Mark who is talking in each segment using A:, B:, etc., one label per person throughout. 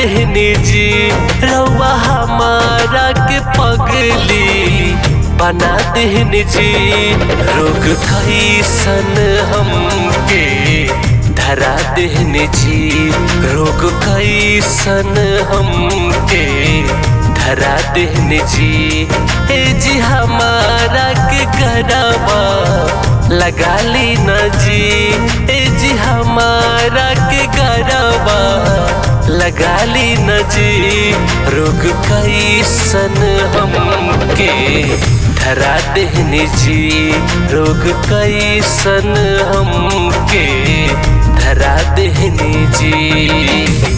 A: देहनी जी रउआ हमारा के पगली बना देहनी जी। रोग कैसन हमके धरा देहनी जी, रोग कैसन हमके धरा देहनी जी। ए जी हमारा के गरबा लगा ली न जी, ए जी हमारा के गरबा लगा ली न जी। रोग कैसन हमके धरा देहनी जी, रोग कैसन हमके धरा देहनी जी।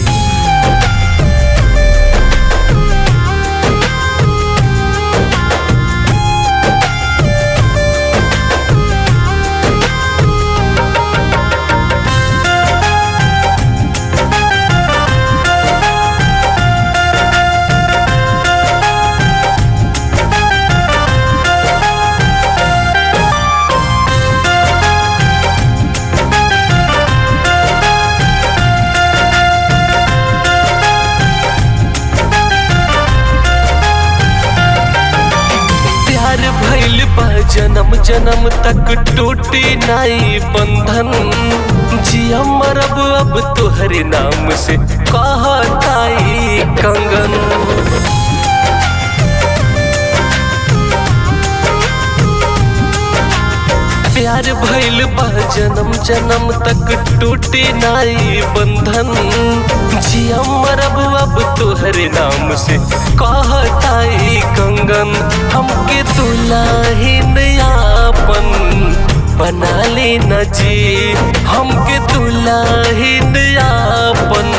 A: जन्म जन्म तक टूटी नाई बंधन, जिया मरब अब तोहरे नाम से कहताई कंगन। प्यार भइल बा जन्म जन्म तक टूटी नाई बंधन, जिया मरब अब तोहरे नाम से कहताई कंगन। हमके दुल्हन आपन बना ली न जी, हमके दुल्हन आपन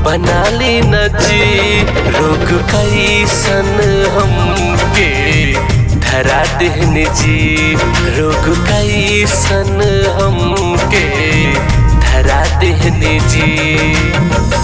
A: बना ली न जी। रोग कैसन हमके धरा देहनी जी, रोग कैसन हमके धरा देहनी जी।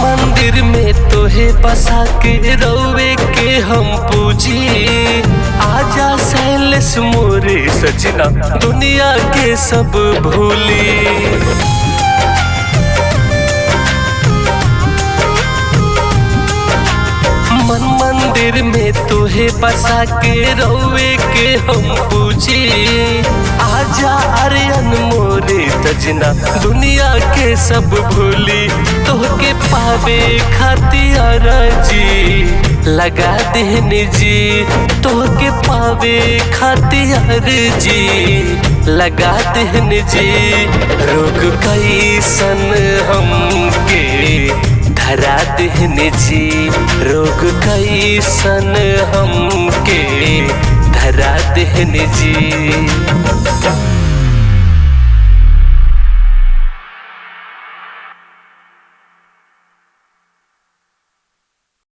A: मंदिर में तोहे बसा के रौवे के हम पूजी। आजा सैलेश मोरे सजना दुनिया के सब भूली। मन मंदिर में तोहे बसा के रौवे के हम पूजी। आजा आर्यन मोरे तजना दुनिया के सब भूली। तोहके पावे खातिर जी लगा देहनी जी, तोहके पावे खातिर जी लगा देहनी जी। रोग कैसन हमके धरा देहनी जी, रोग कैसन हमके धरा देहनी जी।